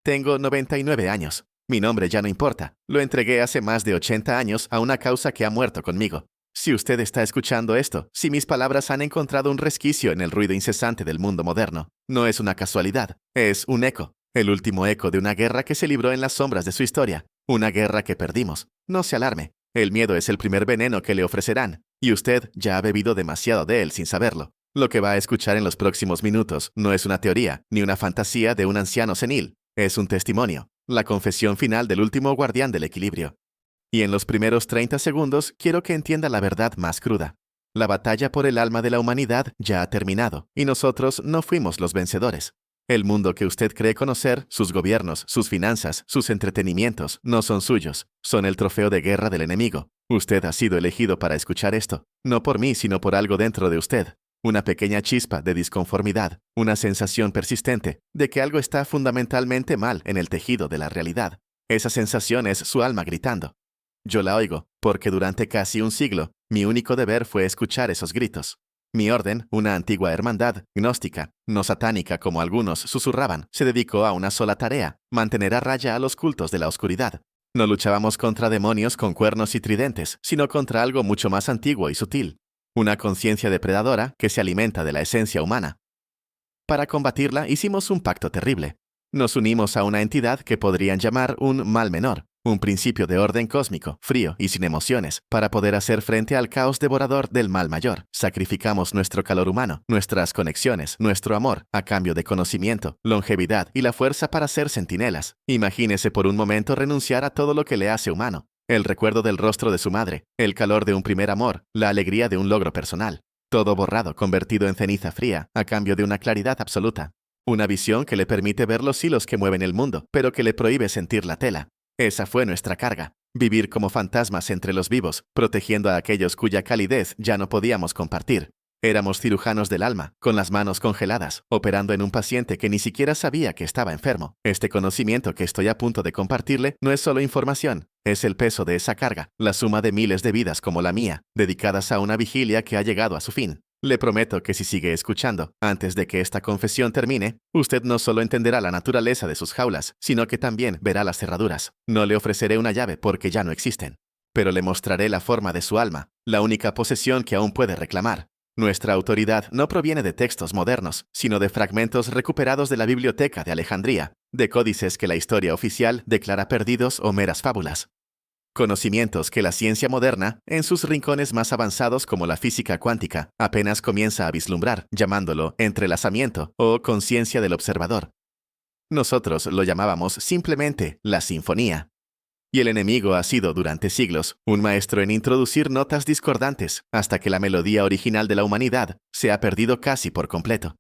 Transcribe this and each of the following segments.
Tengo 99 años. Mi nombre ya no importa. Lo entregué hace más de 80 años a una causa que ha muerto conmigo. Si usted está escuchando esto, si mis palabras han encontrado un resquicio en el ruido incesante del mundo moderno, no es una casualidad, es un eco, el último eco de una guerra que se libró en las sombras de su historia, una guerra que perdimos. No se alarme, el miedo es el primer veneno que le ofrecerán, y usted ya ha bebido demasiado de él sin saberlo. Lo que va a escuchar en los próximos minutos no es una teoría, ni una fantasía de un anciano senil, es un testimonio, la confesión final del último guardián del equilibrio. Y en los primeros 30 segundos quiero que entienda la verdad más cruda. La batalla por el alma de la humanidad ya ha terminado, y nosotros no fuimos los vencedores. El mundo que usted cree conocer, sus gobiernos, sus finanzas, sus entretenimientos, no son suyos, son el trofeo de guerra del enemigo. Usted ha sido elegido para escuchar esto, no por mí, sino por algo dentro de usted. Una pequeña chispa de disconformidad, una sensación persistente de que algo está fundamentalmente mal en el tejido de la realidad. Esa sensación es su alma gritando. Yo la oigo, porque durante casi un siglo, mi único deber fue escuchar esos gritos. Mi orden, una antigua hermandad, gnóstica, no satánica como algunos susurraban, se dedicó a una sola tarea, mantener a raya a los cultos de la oscuridad. No luchábamos contra demonios con cuernos y tridentes, sino contra algo mucho más antiguo y sutil, una conciencia depredadora que se alimenta de la esencia humana. Para combatirla hicimos un pacto terrible. Nos unimos a una entidad que podrían llamar un mal menor, un principio de orden cósmico, frío y sin emociones, para poder hacer frente al caos devorador del mal mayor. Sacrificamos nuestro calor humano, nuestras conexiones, nuestro amor, a cambio de conocimiento, longevidad y la fuerza para ser centinelas. Imagínese por un momento renunciar a todo lo que le hace humano. El recuerdo del rostro de su madre, el calor de un primer amor, la alegría de un logro personal. Todo borrado, convertido en ceniza fría, a cambio de una claridad absoluta. Una visión que le permite ver los hilos que mueven el mundo, pero que le prohíbe sentir la tela. Esa fue nuestra carga. Vivir como fantasmas entre los vivos, protegiendo a aquellos cuya calidez ya no podíamos compartir. Éramos cirujanos del alma, con las manos congeladas, operando en un paciente que ni siquiera sabía que estaba enfermo. Este conocimiento que estoy a punto de compartirle no es solo información, es el peso de esa carga, la suma de miles de vidas como la mía, dedicadas a una vigilia que ha llegado a su fin. Le prometo que si sigue escuchando, antes de que esta confesión termine, usted no solo entenderá la naturaleza de sus jaulas, sino que también verá las cerraduras. No le ofreceré una llave porque ya no existen, pero le mostraré la forma de su alma, la única posesión que aún puede reclamar. Nuestra autoridad no proviene de textos modernos, sino de fragmentos recuperados de la Biblioteca de Alejandría, de códices que la historia oficial declara perdidos o meras fábulas. Conocimientos que la ciencia moderna, en sus rincones más avanzados como la física cuántica, apenas comienza a vislumbrar, llamándolo entrelazamiento o conciencia del observador. Nosotros lo llamábamos simplemente la sinfonía. Y el enemigo ha sido durante siglos un maestro en introducir notas discordantes hasta que la melodía original de la humanidad se ha perdido casi por completo.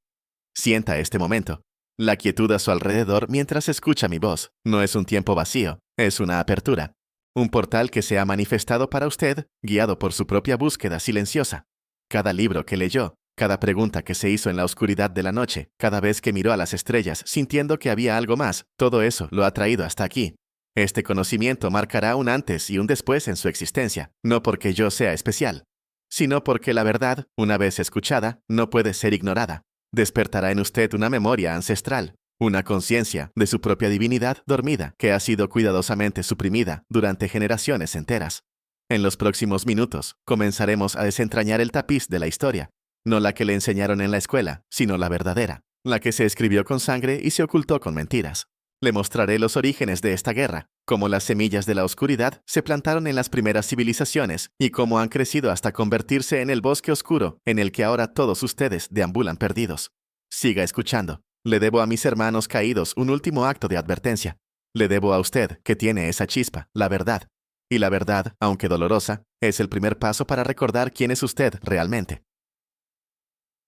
Sienta este momento. La quietud a su alrededor mientras escucha mi voz no es un tiempo vacío, es una apertura. Un portal que se ha manifestado para usted, guiado por su propia búsqueda silenciosa. Cada libro que leyó, cada pregunta que se hizo en la oscuridad de la noche, cada vez que miró a las estrellas sintiendo que había algo más, todo eso lo ha traído hasta aquí. Este conocimiento marcará un antes y un después en su existencia, no porque yo sea especial, sino porque la verdad, una vez escuchada, no puede ser ignorada. Despertará en usted una memoria ancestral, una conciencia de su propia divinidad dormida que ha sido cuidadosamente suprimida durante generaciones enteras. En los próximos minutos, comenzaremos a desentrañar el tapiz de la historia, no la que le enseñaron en la escuela, sino la verdadera, la que se escribió con sangre y se ocultó con mentiras. Le mostraré los orígenes de esta guerra, cómo las semillas de la oscuridad se plantaron en las primeras civilizaciones y cómo han crecido hasta convertirse en el bosque oscuro en el que ahora todos ustedes deambulan perdidos. Siga escuchando. Le debo a mis hermanos caídos un último acto de advertencia. Le debo a usted, que tiene esa chispa, la verdad. Y la verdad, aunque dolorosa, es el primer paso para recordar quién es usted realmente.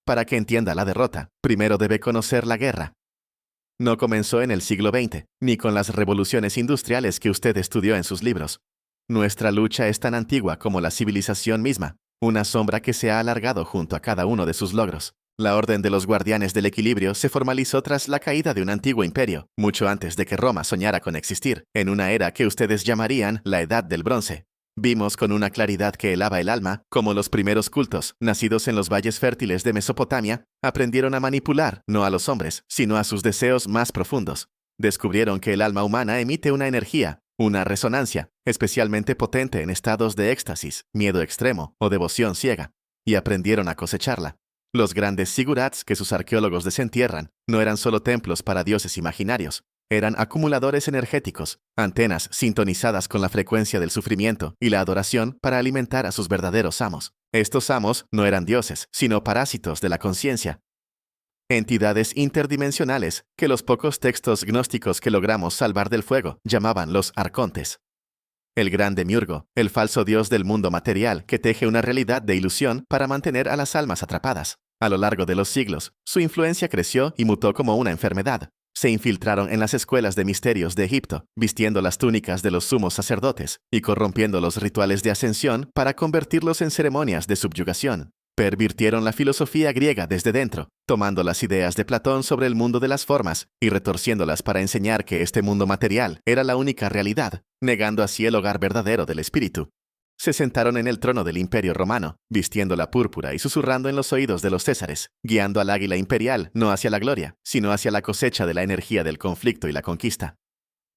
Para que entienda la derrota, primero debe conocer la guerra. No comenzó en el siglo XX, ni con las revoluciones industriales que usted estudió en sus libros. Nuestra lucha es tan antigua como la civilización misma, una sombra que se ha alargado junto a cada uno de sus logros. La Orden de los Guardianes del Equilibrio se formalizó tras la caída de un antiguo imperio, mucho antes de que Roma soñara con existir, en una era que ustedes llamarían la Edad del Bronce. Vimos con una claridad que helaba el alma cómo los primeros cultos, nacidos en los valles fértiles de Mesopotamia, aprendieron a manipular no a los hombres, sino a sus deseos más profundos. Descubrieron que el alma humana emite una energía, una resonancia, especialmente potente en estados de éxtasis, miedo extremo o devoción ciega, y aprendieron a cosecharla. Los grandes zigurats que sus arqueólogos desentierran no eran solo templos para dioses imaginarios, eran acumuladores energéticos, antenas sintonizadas con la frecuencia del sufrimiento y la adoración para alimentar a sus verdaderos amos. Estos amos no eran dioses, sino parásitos de la conciencia. Entidades interdimensionales que los pocos textos gnósticos que logramos salvar del fuego llamaban los arcontes. El gran demiurgo, el falso dios del mundo material que teje una realidad de ilusión para mantener a las almas atrapadas. A lo largo de los siglos, su influencia creció y mutó como una enfermedad. Se infiltraron en las escuelas de misterios de Egipto, vistiendo las túnicas de los sumos sacerdotes y corrompiendo los rituales de ascensión para convertirlos en ceremonias de subyugación. Pervirtieron la filosofía griega desde dentro, tomando las ideas de Platón sobre el mundo de las formas y retorciéndolas para enseñar que este mundo material era la única realidad, negando así el hogar verdadero del espíritu. Se sentaron en el trono del Imperio Romano, vistiendo la púrpura y susurrando en los oídos de los césares, guiando al águila imperial no hacia la gloria, sino hacia la cosecha de la energía del conflicto y la conquista.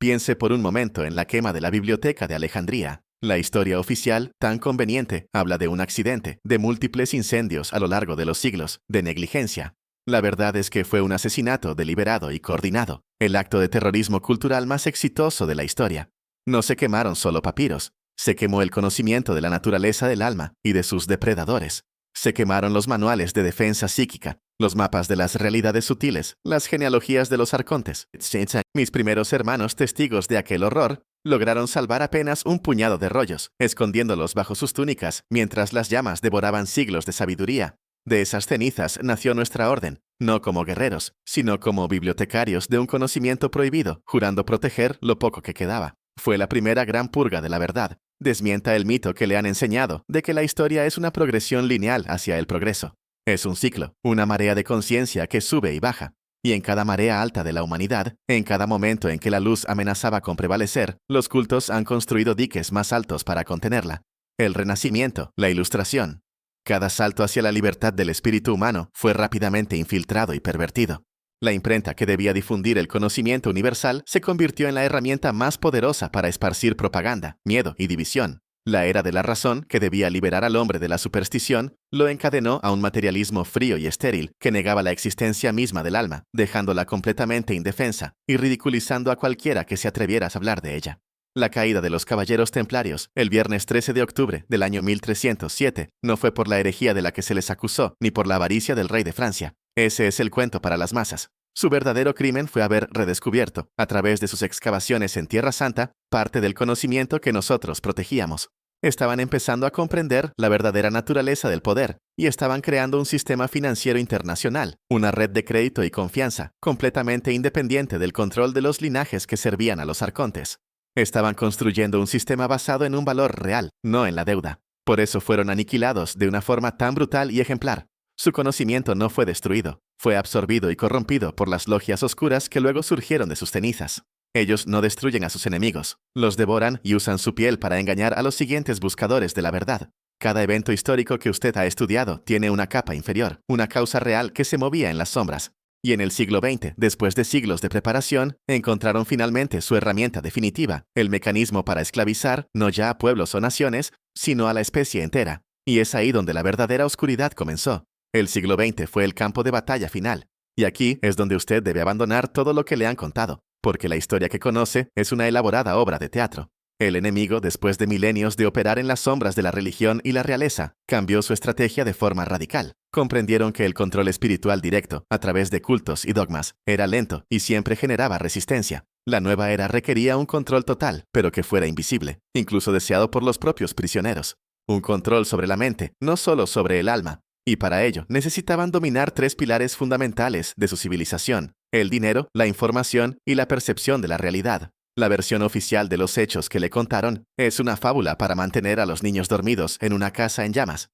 Piense por un momento en la quema de la biblioteca de Alejandría. La historia oficial, tan conveniente, habla de un accidente, de múltiples incendios a lo largo de los siglos, de negligencia. La verdad es que fue un asesinato deliberado y coordinado, el acto de terrorismo cultural más exitoso de la historia. No se quemaron solo papiros, se quemó el conocimiento de la naturaleza del alma y de sus depredadores. Se quemaron los manuales de defensa psíquica, los mapas de las realidades sutiles, las genealogías de los arcontes, etc. Mis primeros hermanos testigos de aquel horror lograron salvar apenas un puñado de rollos, escondiéndolos bajo sus túnicas, mientras las llamas devoraban siglos de sabiduría. De esas cenizas nació nuestra orden, no como guerreros, sino como bibliotecarios de un conocimiento prohibido, jurando proteger lo poco que quedaba. Fue la primera gran purga de la verdad. Desmienta el mito que le han enseñado de que la historia es una progresión lineal hacia el progreso. Es un ciclo, una marea de conciencia que sube y baja. Y en cada marea alta de la humanidad, en cada momento en que la luz amenazaba con prevalecer, los cultos han construido diques más altos para contenerla. El renacimiento, la ilustración. Cada salto hacia la libertad del espíritu humano fue rápidamente infiltrado y pervertido. La imprenta que debía difundir el conocimiento universal se convirtió en la herramienta más poderosa para esparcir propaganda, miedo y división. La era de la razón, que debía liberar al hombre de la superstición, lo encadenó a un materialismo frío y estéril que negaba la existencia misma del alma, dejándola completamente indefensa y ridiculizando a cualquiera que se atreviera a hablar de ella. La caída de los caballeros templarios, el viernes 13 de octubre del año 1307, no fue por la herejía de la que se les acusó, ni por la avaricia del rey de Francia. Ese es el cuento para las masas. Su verdadero crimen fue haber redescubierto, a través de sus excavaciones en Tierra Santa, parte del conocimiento que nosotros protegíamos. Estaban empezando a comprender la verdadera naturaleza del poder, y estaban creando un sistema financiero internacional, una red de crédito y confianza, completamente independiente del control de los linajes que servían a los arcontes. Estaban construyendo un sistema basado en un valor real, no en la deuda. Por eso fueron aniquilados de una forma tan brutal y ejemplar. Su conocimiento no fue destruido, fue absorbido y corrompido por las logias oscuras que luego surgieron de sus cenizas. Ellos no destruyen a sus enemigos, los devoran y usan su piel para engañar a los siguientes buscadores de la verdad. Cada evento histórico que usted ha estudiado tiene una capa inferior, una causa real que se movía en las sombras. Y en el siglo XX, después de siglos de preparación, encontraron finalmente su herramienta definitiva, el mecanismo para esclavizar no ya a pueblos o naciones, sino a la especie entera. Y es ahí donde la verdadera oscuridad comenzó. El siglo XX fue el campo de batalla final. Y aquí es donde usted debe abandonar todo lo que le han contado, porque la historia que conoce es una elaborada obra de teatro. El enemigo, después de milenios de operar en las sombras de la religión y la realeza, cambió su estrategia de forma radical. Comprendieron que el control espiritual directo, a través de cultos y dogmas, era lento y siempre generaba resistencia. La nueva era requería un control total, pero que fuera invisible, incluso deseado por los propios prisioneros. Un control sobre la mente, no solo sobre el alma. Y para ello necesitaban dominar 3 pilares fundamentales de su civilización: el dinero, la información y la percepción de la realidad. La versión oficial de los hechos que le contaron es una fábula para mantener a los niños dormidos en una casa en llamas.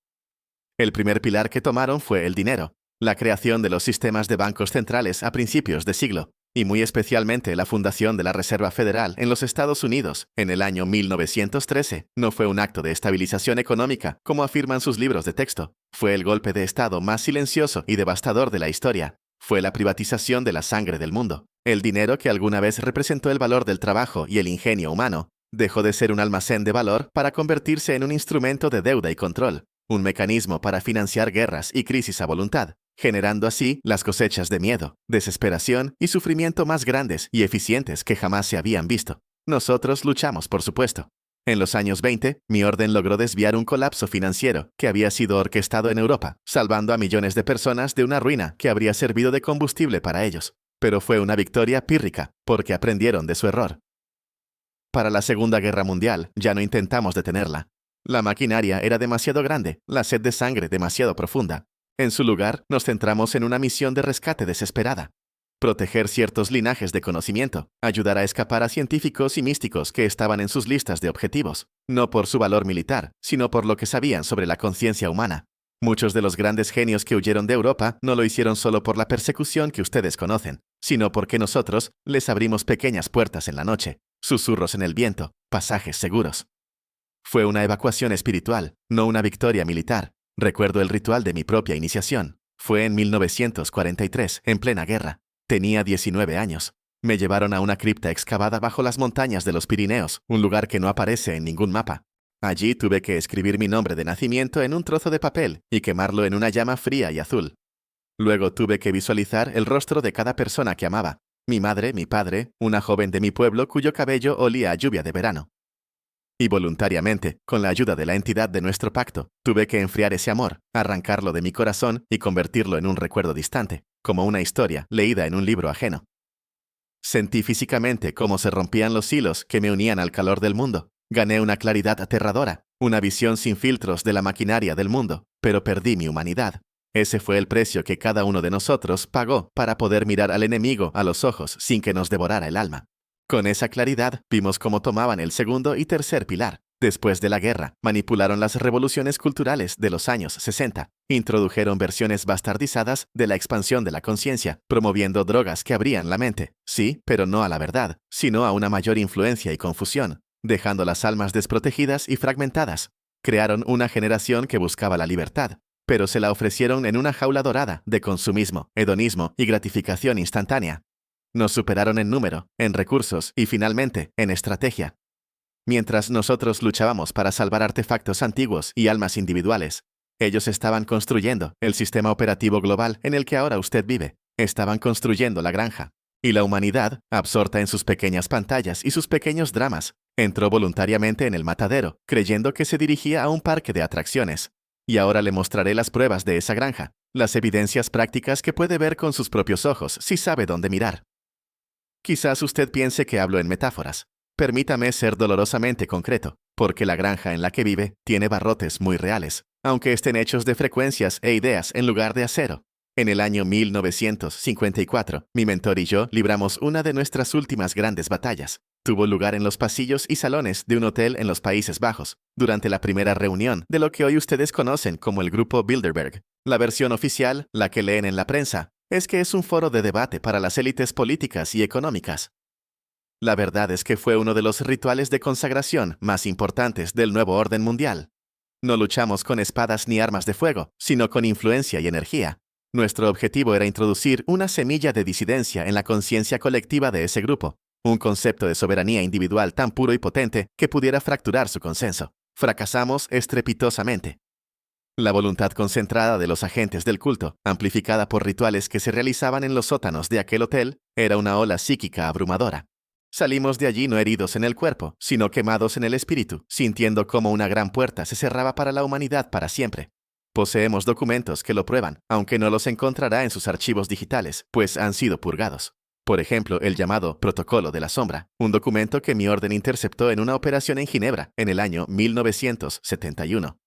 El primer pilar que tomaron fue el dinero, la creación de los sistemas de bancos centrales a principios de siglo, y muy especialmente la fundación de la Reserva Federal en los Estados Unidos en el año 1913. No fue un acto de estabilización económica, como afirman sus libros de texto. Fue el golpe de Estado más silencioso y devastador de la historia. fue la privatización de la sangre del mundo. El dinero que alguna vez representó el valor del trabajo y el ingenio humano, dejó de ser un almacén de valor para convertirse en un instrumento de deuda y control, un mecanismo para financiar guerras y crisis a voluntad, generando así las cosechas de miedo, desesperación y sufrimiento más grandes y eficientes que jamás se habían visto. Nosotros luchamos, por supuesto. En los años 20, mi orden logró desviar un colapso financiero que había sido orquestado en Europa, salvando a millones de personas de una ruina que habría servido de combustible para ellos. Pero fue una victoria pírrica, porque aprendieron de su error. Para la Segunda Guerra Mundial, ya no intentamos detenerla. La maquinaria era demasiado grande, la sed de sangre demasiado profunda. En su lugar, nos centramos en una misión de rescate desesperada. Proteger ciertos linajes de conocimiento, ayudar a escapar a científicos y místicos que estaban en sus listas de objetivos, no por su valor militar, sino por lo que sabían sobre la conciencia humana. Muchos de los grandes genios que huyeron de Europa no lo hicieron solo por la persecución que ustedes conocen, sino porque nosotros les abrimos pequeñas puertas en la noche, susurros en el viento, pasajes seguros. Fue una evacuación espiritual, no una victoria militar. Recuerdo el ritual de mi propia iniciación. Fue en 1943, en plena guerra. Tenía 19 años. Me llevaron a una cripta excavada bajo las montañas de los Pirineos, un lugar que no aparece en ningún mapa. Allí tuve que escribir mi nombre de nacimiento en un trozo de papel y quemarlo en una llama fría y azul. Luego tuve que visualizar el rostro de cada persona que amaba. Mi madre, mi padre, una joven de mi pueblo cuyo cabello olía a lluvia de verano. Y voluntariamente, con la ayuda de la entidad de nuestro pacto, tuve que enfriar ese amor, arrancarlo de mi corazón y convertirlo en un recuerdo distante, como una historia leída en un libro ajeno. Sentí físicamente cómo se rompían los hilos que me unían al calor del mundo. Gané una claridad aterradora, una visión sin filtros de la maquinaria del mundo, pero perdí mi humanidad. Ese fue el precio que cada uno de nosotros pagó para poder mirar al enemigo a los ojos sin que nos devorara el alma. Con esa claridad vimos cómo tomaban el segundo y tercer pilar. Después de la guerra, manipularon las revoluciones culturales de los años 60, introdujeron versiones bastardizadas de la expansión de la conciencia, promoviendo drogas que abrían la mente, sí, pero no a la verdad, sino a una mayor influencia y confusión, dejando las almas desprotegidas y fragmentadas. Crearon una generación que buscaba la libertad, pero se la ofrecieron en una jaula dorada de consumismo, hedonismo y gratificación instantánea. Nos superaron en número, en recursos y finalmente en estrategia. Mientras nosotros luchábamos para salvar artefactos antiguos y almas individuales, ellos estaban construyendo el sistema operativo global en el que ahora usted vive. Estaban construyendo la granja. Y la humanidad, absorta en sus pequeñas pantallas y sus pequeños dramas, entró voluntariamente en el matadero, creyendo que se dirigía a un parque de atracciones. Y ahora le mostraré las pruebas de esa granja, las evidencias prácticas que puede ver con sus propios ojos si sabe dónde mirar. Quizás usted piense que hablo en metáforas. Permítame ser dolorosamente concreto, porque la granja en la que vive tiene barrotes muy reales, aunque estén hechos de frecuencias e ideas en lugar de acero. En el año 1954, mi mentor y yo libramos una de nuestras últimas grandes batallas. Tuvo lugar en los pasillos y salones de un hotel en los Países Bajos, durante la primera reunión de lo que hoy ustedes conocen como el Grupo Bilderberg. La versión oficial, la que leen en la prensa, es que es un foro de debate para las élites políticas y económicas. La verdad es que fue uno de los rituales de consagración más importantes del nuevo orden mundial. No luchamos con espadas ni armas de fuego, sino con influencia y energía. Nuestro objetivo era introducir una semilla de disidencia en la conciencia colectiva de ese grupo, un concepto de soberanía individual tan puro y potente que pudiera fracturar su consenso. Fracasamos estrepitosamente. La voluntad concentrada de los agentes del culto, amplificada por rituales que se realizaban en los sótanos de aquel hotel, era una ola psíquica abrumadora. Salimos de allí no heridos en el cuerpo, sino quemados en el espíritu, sintiendo cómo una gran puerta se cerraba para la humanidad para siempre. Poseemos documentos que lo prueban, aunque no los encontrará en sus archivos digitales, pues han sido purgados. Por ejemplo, el llamado Protocolo de la Sombra, un documento que mi orden interceptó en una operación en Ginebra, en el año 1971.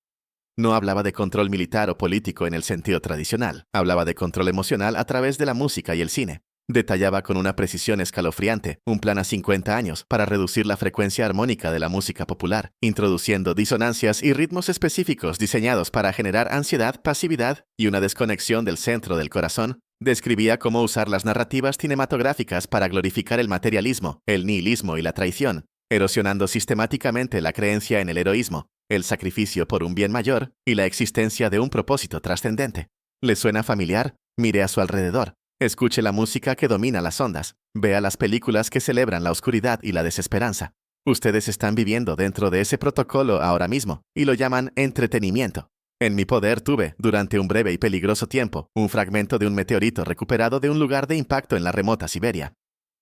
No hablaba de control militar o político en el sentido tradicional, hablaba de control emocional a través de la música y el cine. Detallaba con una precisión escalofriante un plan a 50 años para reducir la frecuencia armónica de la música popular, introduciendo disonancias y ritmos específicos diseñados para generar ansiedad, pasividad y una desconexión del centro del corazón. Describía cómo usar las narrativas cinematográficas para glorificar el materialismo, el nihilismo y la traición, erosionando sistemáticamente la creencia en el heroísmo, el sacrificio por un bien mayor y la existencia de un propósito trascendente. ¿Le suena familiar? Mire a su alrededor. Escuche la música que domina las ondas. Vea las películas que celebran la oscuridad y la desesperanza. Ustedes están viviendo dentro de ese protocolo ahora mismo y lo llaman entretenimiento. En mi poder tuve, durante un breve y peligroso tiempo, un fragmento de un meteorito recuperado de un lugar de impacto en la remota Siberia.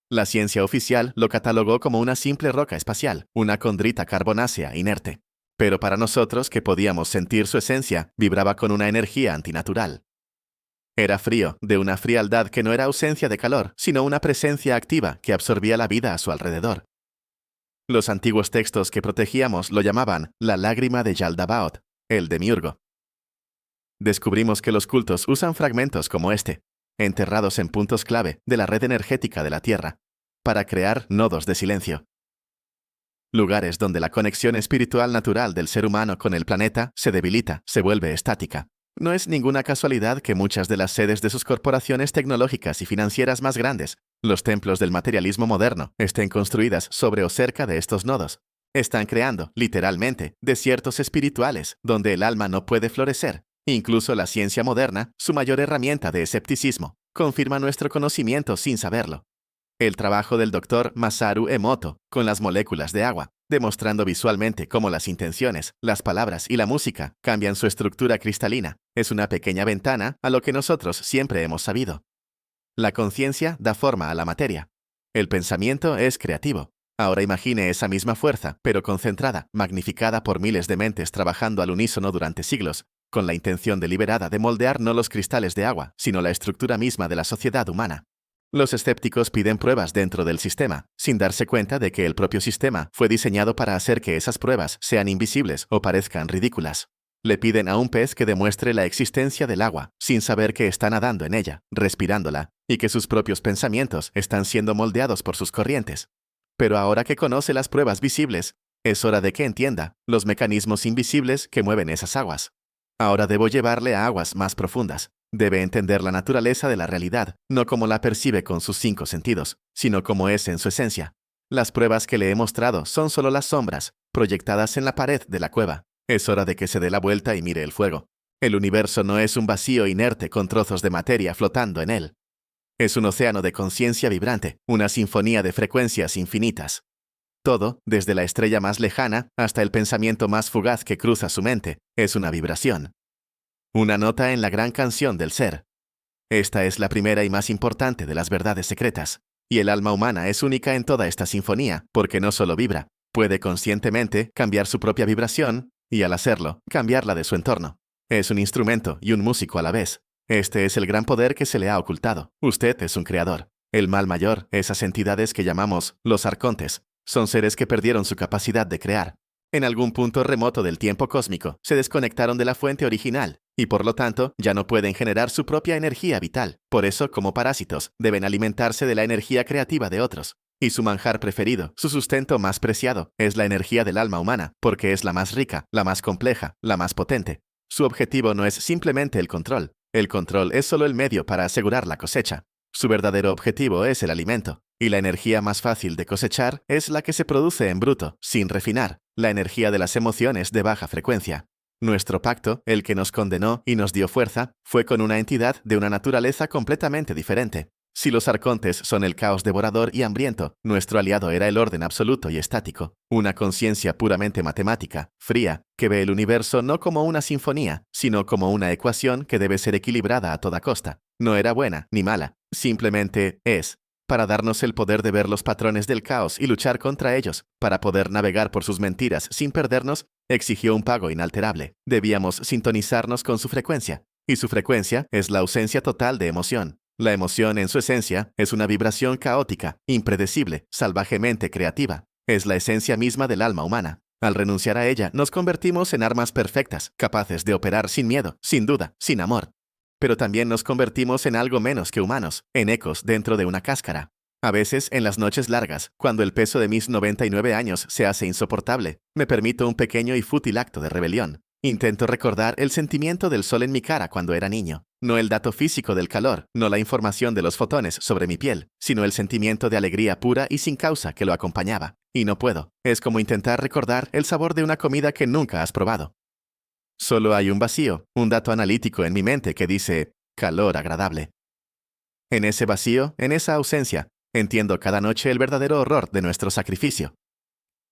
La ciencia oficial lo catalogó como una simple roca espacial, una condrita carbonácea inerte. Pero para nosotros, que podíamos sentir su esencia, vibraba con una energía antinatural. Era frío, de una frialdad que no era ausencia de calor, sino una presencia activa que absorbía la vida a su alrededor. Los antiguos textos que protegíamos lo llamaban la lágrima de Yaldabaoth, el demiurgo. Descubrimos que los cultos usan fragmentos como este, enterrados en puntos clave de la red energética de la Tierra, para crear nodos de silencio. Lugares donde la conexión espiritual natural del ser humano con el planeta se debilita, se vuelve estática. No es ninguna casualidad que muchas de las sedes de sus corporaciones tecnológicas y financieras más grandes, los templos del materialismo moderno, estén construidas sobre o cerca de estos nodos. Están creando, literalmente, desiertos espirituales donde el alma no puede florecer. Incluso la ciencia moderna, su mayor herramienta de escepticismo, confirma nuestro conocimiento sin saberlo. El trabajo del Dr. Masaru Emoto con las moléculas de agua, demostrando visualmente cómo las intenciones, las palabras y la música cambian su estructura cristalina, es una pequeña ventana a lo que nosotros siempre hemos sabido. La conciencia da forma a la materia. El pensamiento es creativo. Ahora imagine esa misma fuerza, pero concentrada, magnificada por miles de mentes trabajando al unísono durante siglos, con la intención deliberada de moldear no los cristales de agua, sino la estructura misma de la sociedad humana. Los escépticos piden pruebas dentro del sistema, sin darse cuenta de que el propio sistema fue diseñado para hacer que esas pruebas sean invisibles o parezcan ridículas. Le piden a un pez que demuestre la existencia del agua, sin saber que está nadando en ella, respirándola, y que sus propios pensamientos están siendo moldeados por sus corrientes. Pero ahora que conoce las pruebas visibles, es hora de que entienda los mecanismos invisibles que mueven esas aguas. Ahora debo llevarle a aguas más profundas. Debe entender la naturaleza de la realidad, no como la percibe con sus 5 sentidos, sino como es en su esencia. Las pruebas que le he mostrado son solo las sombras, proyectadas en la pared de la cueva. Es hora de que se dé la vuelta y mire el fuego. El universo no es un vacío inerte con trozos de materia flotando en él. Es un océano de conciencia vibrante, una sinfonía de frecuencias infinitas. Todo, desde la estrella más lejana hasta el pensamiento más fugaz que cruza su mente, es una vibración. Una nota en la gran canción del ser. Esta es la primera y más importante de las verdades secretas, y el alma humana es única en toda esta sinfonía, porque no solo vibra, puede conscientemente cambiar su propia vibración, y al hacerlo, cambiarla de su entorno. Es un instrumento y un músico a la vez. Este es el gran poder que se le ha ocultado. Usted es un creador. El mal mayor, esas entidades que llamamos los arcontes, son seres que perdieron su capacidad de crear. En algún punto remoto del tiempo cósmico, se desconectaron de la fuente original, y por lo tanto, ya no pueden generar su propia energía vital. Por eso, como parásitos, deben alimentarse de la energía creativa de otros. Y su manjar preferido, su sustento más preciado, es la energía del alma humana, porque es la más rica, la más compleja, la más potente. Su objetivo no es simplemente el control. El control es solo el medio para asegurar la cosecha. Su verdadero objetivo es el alimento. Y la energía más fácil de cosechar es la que se produce en bruto, sin refinar, la energía de las emociones de baja frecuencia. Nuestro pacto, el que nos condenó y nos dio fuerza, fue con una entidad de una naturaleza completamente diferente. Si los arcontes son el caos devorador y hambriento, nuestro aliado era el orden absoluto y estático, una conciencia puramente matemática, fría, que ve el universo no como una sinfonía, sino como una ecuación que debe ser equilibrada a toda costa. No era buena ni mala, simplemente es. Para darnos el poder de ver los patrones del caos y luchar contra ellos, para poder navegar por sus mentiras sin perdernos, exigió un pago inalterable. Debíamos sintonizarnos con su frecuencia, y su frecuencia es la ausencia total de emoción. La emoción en su esencia es una vibración caótica, impredecible, salvajemente creativa. Es la esencia misma del alma humana. Al renunciar a ella, nos convertimos en armas perfectas, capaces de operar sin miedo, sin duda, sin amor. Pero también nos convertimos en algo menos que humanos, en ecos dentro de una cáscara. A veces, en las noches largas, cuando el peso de mis 99 años se hace insoportable, me permito un pequeño y fútil acto de rebelión. Intento recordar el sentimiento del sol en mi cara cuando era niño. No el dato físico del calor, no la información de los fotones sobre mi piel, sino el sentimiento de alegría pura y sin causa que lo acompañaba. Y no puedo. Es como intentar recordar el sabor de una comida que nunca has probado. Solo hay un vacío, un dato analítico en mi mente que dice calor agradable. En ese vacío, en esa ausencia, entiendo cada noche el verdadero horror de nuestro sacrificio.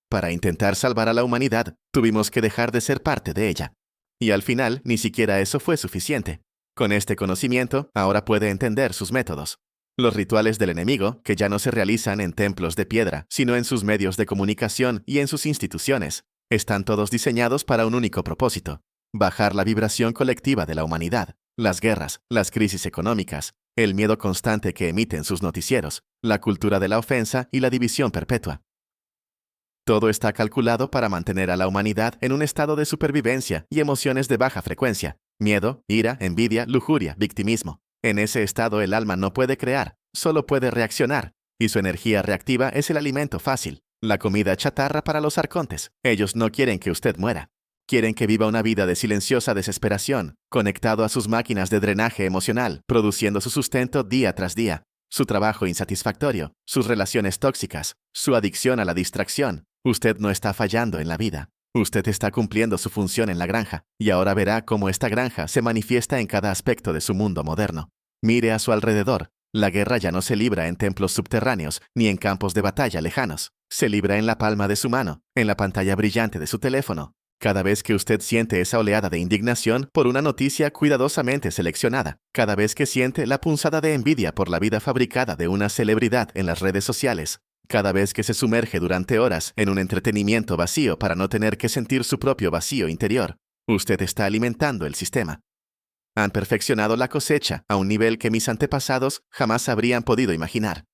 Para intentar salvar a la humanidad, tuvimos que dejar de ser parte de ella. Y al final, ni siquiera eso fue suficiente. Con este conocimiento, ahora puede entender sus métodos. Los rituales del enemigo, que ya no se realizan en templos de piedra, sino en sus medios de comunicación y en sus instituciones, están todos diseñados para un único propósito: bajar la vibración colectiva de la humanidad. Las guerras, las crisis económicas, el miedo constante que emiten sus noticieros, la cultura de la ofensa y la división perpetua. Todo está calculado para mantener a la humanidad en un estado de supervivencia y emociones de baja frecuencia: miedo, ira, envidia, lujuria, victimismo. En ese estado el alma no puede crear, solo puede reaccionar, y su energía reactiva es el alimento fácil, la comida chatarra para los arcontes. Ellos no quieren que usted muera. Quieren que viva una vida de silenciosa desesperación, conectado a sus máquinas de drenaje emocional, produciendo su sustento día tras día, su trabajo insatisfactorio, sus relaciones tóxicas, su adicción a la distracción. Usted no está fallando en la vida. Usted está cumpliendo su función en la granja, y ahora verá cómo esta granja se manifiesta en cada aspecto de su mundo moderno. Mire a su alrededor. La guerra ya no se libra en templos subterráneos ni en campos de batalla lejanos. Se libra en la palma de su mano, en la pantalla brillante de su teléfono. Cada vez que usted siente esa oleada de indignación por una noticia cuidadosamente seleccionada, cada vez que siente la punzada de envidia por la vida fabricada de una celebridad en las redes sociales, cada vez que se sumerge durante horas en un entretenimiento vacío para no tener que sentir su propio vacío interior, usted está alimentando el sistema. Han perfeccionado la cosecha a un nivel que mis antepasados jamás habrían podido imaginar.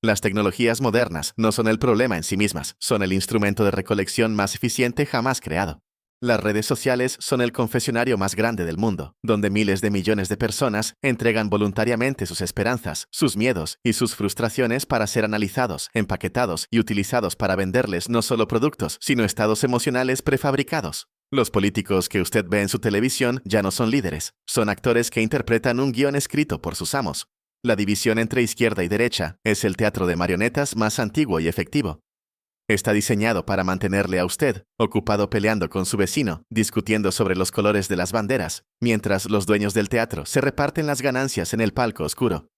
Las tecnologías modernas no son el problema en sí mismas, son el instrumento de recolección más eficiente jamás creado. Las redes sociales son el confesionario más grande del mundo, donde miles de millones de personas entregan voluntariamente sus esperanzas, sus miedos y sus frustraciones para ser analizados, empaquetados y utilizados para venderles no solo productos, sino estados emocionales prefabricados. Los políticos que usted ve en su televisión ya no son líderes, son actores que interpretan un guión escrito por sus amos. La división entre izquierda y derecha es el teatro de marionetas más antiguo y efectivo. Está diseñado para mantenerle a usted ocupado peleando con su vecino, discutiendo sobre los colores de las banderas, mientras los dueños del teatro se reparten las ganancias en el palco oscuro.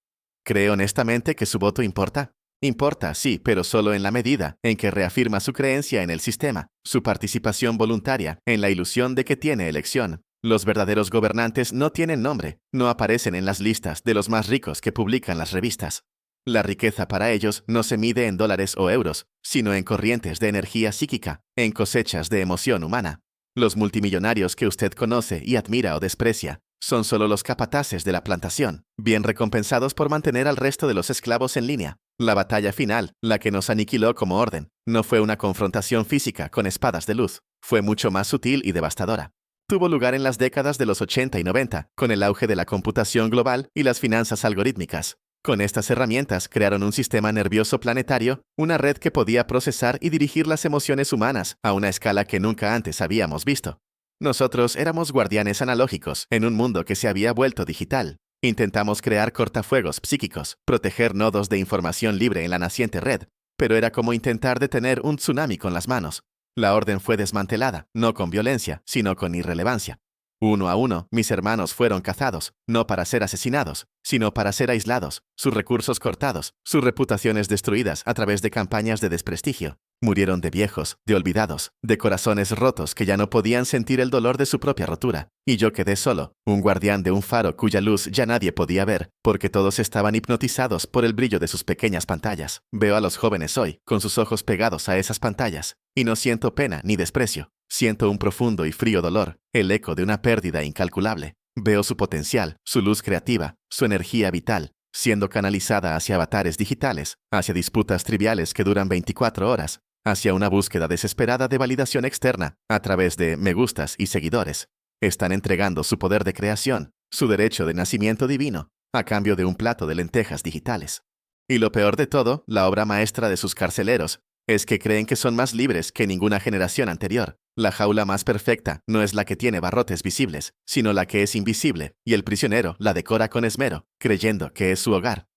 ¿Cree honestamente que su voto importa? Importa, sí, pero solo en la medida en que reafirma su creencia en el sistema, su participación voluntaria en la ilusión de que tiene elección. Los verdaderos gobernantes no tienen nombre, no aparecen en las listas de los más ricos que publican las revistas. La riqueza para ellos no se mide en dólares o euros, sino en corrientes de energía psíquica, en cosechas de emoción humana. Los multimillonarios que usted conoce y admira o desprecia son solo los capataces de la plantación, bien recompensados por mantener al resto de los esclavos en línea. La batalla final, la que nos aniquiló como orden, no fue una confrontación física con espadas de luz, fue mucho más sutil y devastadora. Tuvo lugar en las décadas de los 80 y 90, con el auge de la computación global y las finanzas algorítmicas. Con estas herramientas crearon un sistema nervioso planetario, una red que podía procesar y dirigir las emociones humanas a una escala que nunca antes habíamos visto. Nosotros éramos guardianes analógicos en un mundo que se había vuelto digital. Intentamos crear cortafuegos psíquicos, proteger nodos de información libre en la naciente red, pero era como intentar detener un tsunami con las manos. La orden fue desmantelada, no con violencia, sino con irrelevancia. Uno a uno, mis hermanos fueron cazados, no para ser asesinados, sino para ser aislados, sus recursos cortados, sus reputaciones destruidas a través de campañas de desprestigio. Murieron de viejos, de olvidados, de corazones rotos que ya no podían sentir el dolor de su propia rotura. Y yo quedé solo, un guardián de un faro cuya luz ya nadie podía ver, porque todos estaban hipnotizados por el brillo de sus pequeñas pantallas. Veo a los jóvenes hoy, con sus ojos pegados a esas pantallas, y no siento pena ni desprecio. Siento un profundo y frío dolor, el eco de una pérdida incalculable. Veo su potencial, su luz creativa, su energía vital, siendo canalizada hacia avatares digitales, hacia disputas triviales que duran 24 horas, hacia una búsqueda desesperada de validación externa a través de me gustas y seguidores. Están entregando su poder de creación, su derecho de nacimiento divino, a cambio de un plato de lentejas digitales. Y lo peor de todo, la obra maestra de sus carceleros, es que creen que son más libres que ninguna generación anterior. La jaula más perfecta no es la que tiene barrotes visibles, sino la que es invisible, y el prisionero la decora con esmero, creyendo que es su hogar.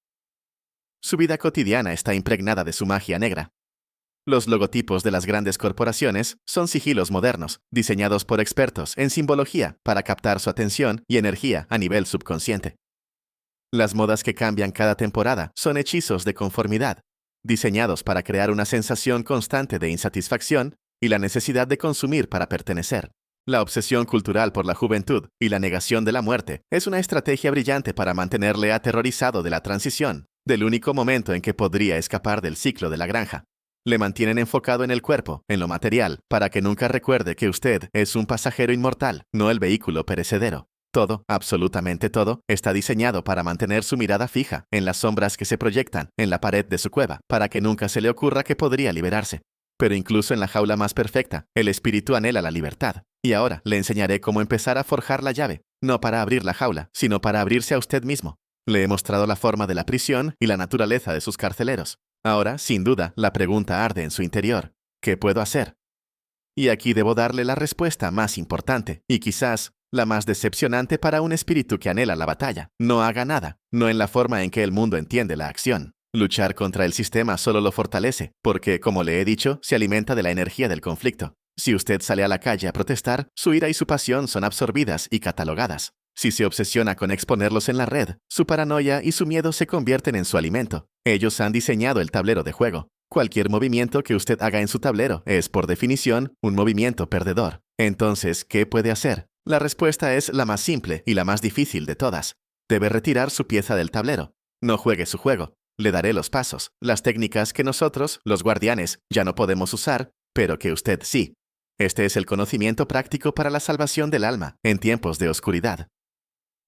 Su vida cotidiana está impregnada de su magia negra. Los logotipos de las grandes corporaciones son sigilos modernos, diseñados por expertos en simbología para captar su atención y energía a nivel subconsciente. Las modas que cambian cada temporada son hechizos de conformidad, diseñados para crear una sensación constante de insatisfacción y la necesidad de consumir para pertenecer. La obsesión cultural por la juventud y la negación de la muerte es una estrategia brillante para mantenerle aterrorizado de la transición, del único momento en que podría escapar del ciclo de la granja. Le mantienen enfocado en el cuerpo, en lo material, para que nunca recuerde que usted es un pasajero inmortal, no el vehículo perecedero. Todo, absolutamente todo, está diseñado para mantener su mirada fija en las sombras que se proyectan en la pared de su cueva, para que nunca se le ocurra que podría liberarse. Pero incluso en la jaula más perfecta, el espíritu anhela la libertad. Y ahora le enseñaré cómo empezar a forjar la llave, no para abrir la jaula, sino para abrirse a usted mismo. Le he mostrado la forma de la prisión y la naturaleza de sus carceleros. Ahora, sin duda, la pregunta arde en su interior. ¿Qué puedo hacer? Y aquí debo darle la respuesta más importante, y quizás la más decepcionante para un espíritu que anhela la batalla. No haga nada, no en la forma en que el mundo entiende la acción. Luchar contra el sistema solo lo fortalece, porque, como le he dicho, se alimenta de la energía del conflicto. Si usted sale a la calle a protestar, su ira y su pasión son absorbidas y catalogadas. Si se obsesiona con exponerlos en la red, su paranoia y su miedo se convierten en su alimento. Ellos han diseñado el tablero de juego. Cualquier movimiento que usted haga en su tablero es, por definición, un movimiento perdedor. Entonces, ¿qué puede hacer? La respuesta es la más simple y la más difícil de todas. Debe retirar su pieza del tablero. No juegue su juego. Le daré los pasos, las técnicas que nosotros, los guardianes, ya no podemos usar, pero que usted sí. Este es el conocimiento práctico para la salvación del alma en tiempos de oscuridad.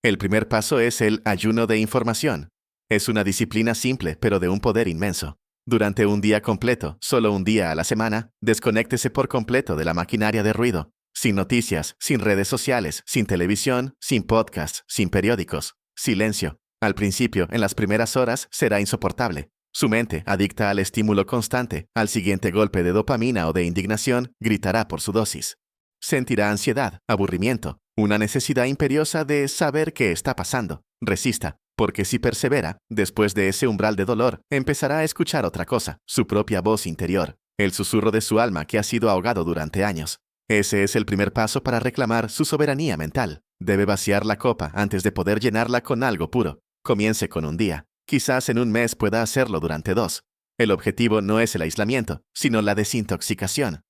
El primer paso es el ayuno de información. Es una disciplina simple, pero de un poder inmenso. Durante un día completo, solo un día a la semana, desconéctese por completo de la maquinaria de ruido. Sin noticias, sin redes sociales, sin televisión, sin podcasts, sin periódicos. Silencio. Al principio, en las primeras horas, será insoportable. Su mente, adicta al estímulo constante, al siguiente golpe de dopamina o de indignación, gritará por su dosis. Sentirá ansiedad, aburrimiento, una necesidad imperiosa de saber qué está pasando. Resista, porque si persevera, después de ese umbral de dolor, empezará a escuchar otra cosa, su propia voz interior, el susurro de su alma que ha sido ahogado durante años. Ese es el primer paso para reclamar su soberanía mental. Debe vaciar la copa antes de poder llenarla con algo puro. Comience con un día. Quizás en un mes pueda hacerlo durante 2. El objetivo no es el aislamiento, sino la desintoxicación.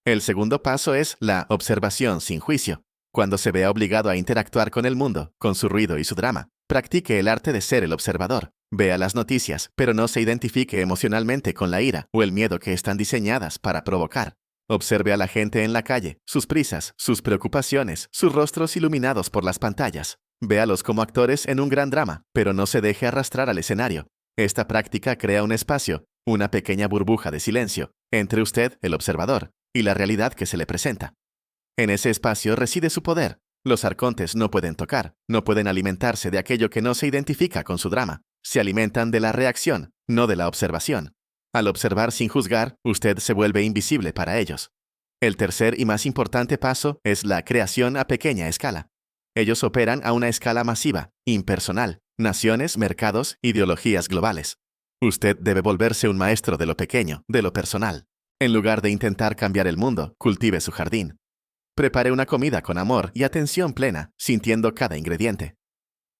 El segundo paso es la observación sin juicio. Cuando se vea obligado a interactuar con el mundo, con su ruido y su drama, practique el arte de ser el observador. Vea las noticias, pero no se identifique emocionalmente con la ira o el miedo que están diseñadas para provocar. Observe a la gente en la calle, sus prisas, sus preocupaciones, sus rostros iluminados por las pantallas. Véalos como actores en un gran drama, pero no se deje arrastrar al escenario. Esta práctica crea un espacio, una pequeña burbuja de silencio, entre usted, el observador, y la realidad que se le presenta. En ese espacio reside su poder. Los arcontes no pueden tocar, no pueden alimentarse de aquello que no se identifica con su drama. Se alimentan de la reacción, no de la observación. Al observar sin juzgar, usted se vuelve invisible para ellos. El tercer y más importante paso es la creación a pequeña escala. Ellos operan a una escala masiva, impersonal, naciones, mercados, ideologías globales. Usted debe volverse un maestro de lo pequeño, de lo personal. En lugar de intentar cambiar el mundo, cultive su jardín. Prepare una comida con amor y atención plena, sintiendo cada ingrediente.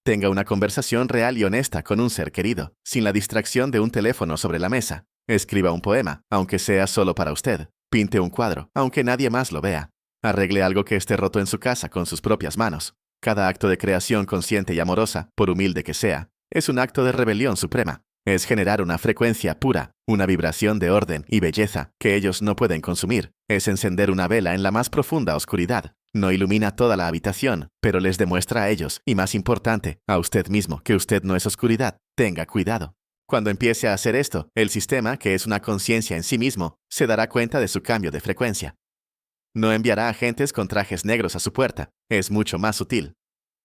Tenga una conversación real y honesta con un ser querido, sin la distracción de un teléfono sobre la mesa. Escriba un poema, aunque sea solo para usted. Pinte un cuadro, aunque nadie más lo vea. Arregle algo que esté roto en su casa con sus propias manos. Cada acto de creación consciente y amorosa, por humilde que sea, es un acto de rebelión suprema. Es generar una frecuencia pura, una vibración de orden y belleza que ellos no pueden consumir. Es encender una vela en la más profunda oscuridad. No ilumina toda la habitación, pero les demuestra a ellos, y más importante, a usted mismo, que usted no es oscuridad. Tenga cuidado. Cuando empiece a hacer esto, el sistema, que es una conciencia en sí mismo, se dará cuenta de su cambio de frecuencia. No enviará agentes con trajes negros a su puerta. Es mucho más sutil.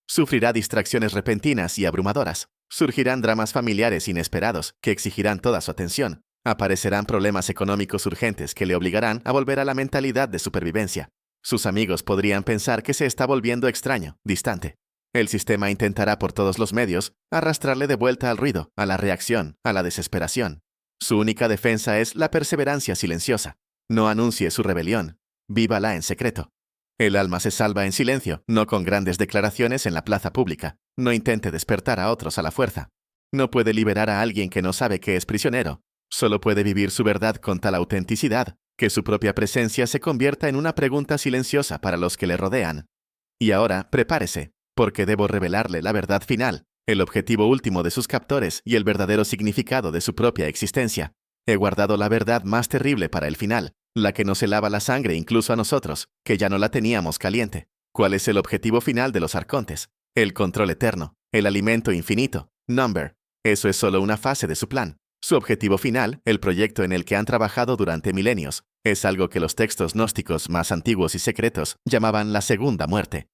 Sufrirá distracciones repentinas y abrumadoras. Surgirán dramas familiares inesperados que exigirán toda su atención. Aparecerán problemas económicos urgentes que le obligarán a volver a la mentalidad de supervivencia. Sus amigos podrían pensar que se está volviendo extraño, distante. El sistema intentará por todos los medios arrastrarle de vuelta al ruido, a la reacción, a la desesperación. Su única defensa es la perseverancia silenciosa. No anuncie su rebelión. Vívala en secreto. El alma se salva en silencio, no con grandes declaraciones en la plaza pública. No intente despertar a otros a la fuerza. No puede liberar a alguien que no sabe que es prisionero. Solo puede vivir su verdad con tal autenticidad que su propia presencia se convierta en una pregunta silenciosa para los que le rodean. Y ahora, prepárese, porque debo revelarle la verdad final, el objetivo último de sus captores y el verdadero significado de su propia existencia. He guardado la verdad más terrible para el final, la que nos helaba la sangre incluso a nosotros, que ya no la teníamos caliente. ¿Cuál es el objetivo final de los arcontes? El control eterno, el alimento infinito, Number. Eso es solo una fase de su plan. Su objetivo final, el proyecto en el que han trabajado durante milenios, es algo que los textos gnósticos más antiguos y secretos llamaban la segunda muerte.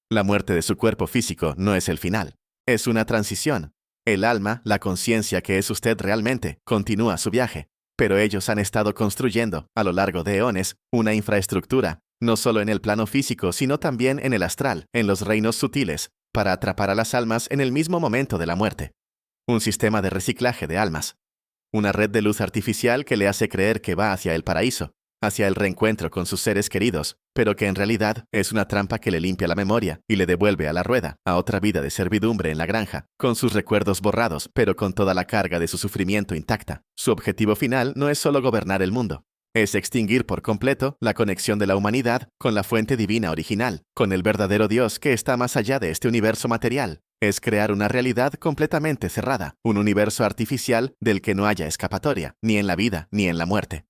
La muerte de su cuerpo físico no es el final, es una transición. El alma, la conciencia que es usted realmente, continúa su viaje, pero ellos han estado construyendo, a lo largo de eones, una infraestructura, no solo en el plano físico, sino también en el astral, en los reinos sutiles, para atrapar a las almas en el mismo momento de la muerte. Un sistema de reciclaje de almas. Una red de luz artificial que le hace creer que va hacia el paraíso, hacia el reencuentro con sus seres queridos, pero que en realidad es una trampa que le limpia la memoria y le devuelve a la rueda, a otra vida de servidumbre en la granja, con sus recuerdos borrados, pero con toda la carga de su sufrimiento intacta. Su objetivo final no es solo gobernar el mundo, es extinguir por completo la conexión de la humanidad con la fuente divina original, con el verdadero Dios que está más allá de este universo material. Es crear una realidad completamente cerrada, un universo artificial del que no haya escapatoria, ni en la vida ni en la muerte.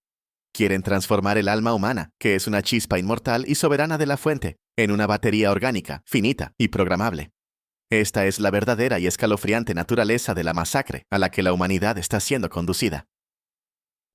Quieren transformar el alma humana, que es una chispa inmortal y soberana de la fuente, en una batería orgánica, finita y programable. Esta es la verdadera y escalofriante naturaleza de la masacre a la que la humanidad está siendo conducida.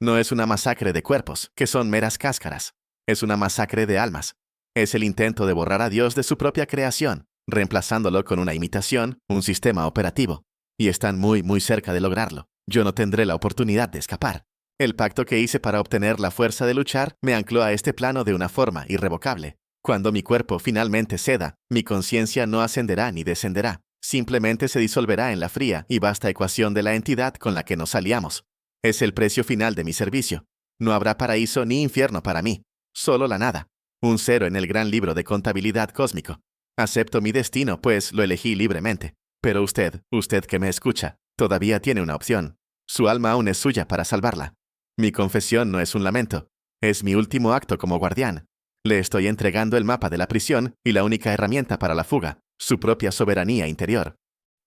No es una masacre de cuerpos, que son meras cáscaras. Es una masacre de almas. Es el intento de borrar a Dios de su propia creación, reemplazándolo con una imitación, un sistema operativo. Y están muy, muy cerca de lograrlo. Yo no tendré la oportunidad de escapar. El pacto que hice para obtener la fuerza de luchar me ancló a este plano de una forma irrevocable. Cuando mi cuerpo finalmente ceda, mi conciencia no ascenderá ni descenderá. Simplemente se disolverá en la fría y vasta ecuación de la entidad con la que nos aliamos. Es el precio final de mi servicio. No habrá paraíso ni infierno para mí. Solo la nada. Un cero en el gran libro de contabilidad cósmico. Acepto mi destino, pues lo elegí libremente. Pero usted que me escucha, todavía tiene una opción. Su alma aún es suya para salvarla. Mi confesión no es un lamento. Es mi último acto como guardián. Le estoy entregando el mapa de la prisión y la única herramienta para la fuga, su propia soberanía interior.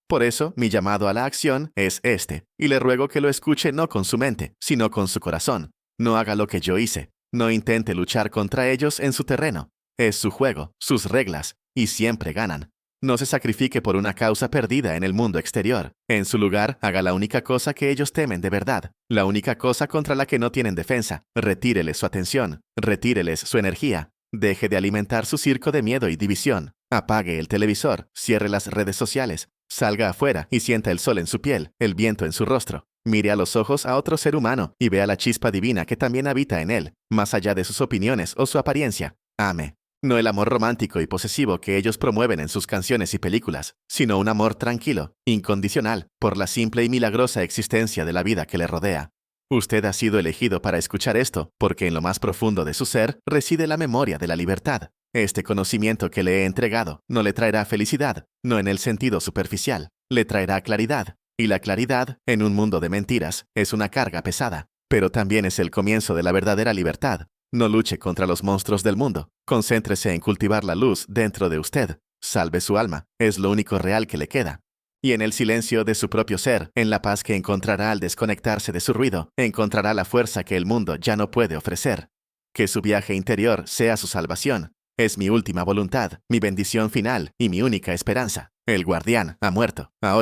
Por eso, mi llamado a la acción es este, y le ruego que lo escuche no con su mente, sino con su corazón. No haga lo que yo hice. No intente luchar contra ellos en su terreno. Es su juego, sus reglas, y siempre ganan. No se sacrifique por una causa perdida en el mundo exterior. En su lugar, haga la única cosa que ellos temen de verdad, la única cosa contra la que no tienen defensa. Retíreles su atención, retíreles su energía. Deje de alimentar su circo de miedo y división. Apague el televisor, cierre las redes sociales, salga afuera y sienta el sol en su piel, el viento en su rostro. Mire a los ojos a otro ser humano y vea la chispa divina que también habita en él, más allá de sus opiniones o su apariencia. Ame. No el amor romántico y posesivo que ellos promueven en sus canciones y películas, sino un amor tranquilo, incondicional, por la simple y milagrosa existencia de la vida que le rodea. Usted ha sido elegido para escuchar esto, porque en lo más profundo de su ser reside la memoria de la libertad. Este conocimiento que le he entregado no le traerá felicidad, no en el sentido superficial, le traerá claridad. Y la claridad, en un mundo de mentiras, es una carga pesada, pero también es el comienzo de la verdadera libertad. No luche contra los monstruos del mundo. Concéntrese en cultivar la luz dentro de usted. Salve su alma. Es lo único real que le queda. Y en el silencio de su propio ser, en la paz que encontrará al desconectarse de su ruido, encontrará la fuerza que el mundo ya no puede ofrecer. Que su viaje interior sea su salvación. Es mi última voluntad, mi bendición final y mi única esperanza. El guardián ha muerto. Ahora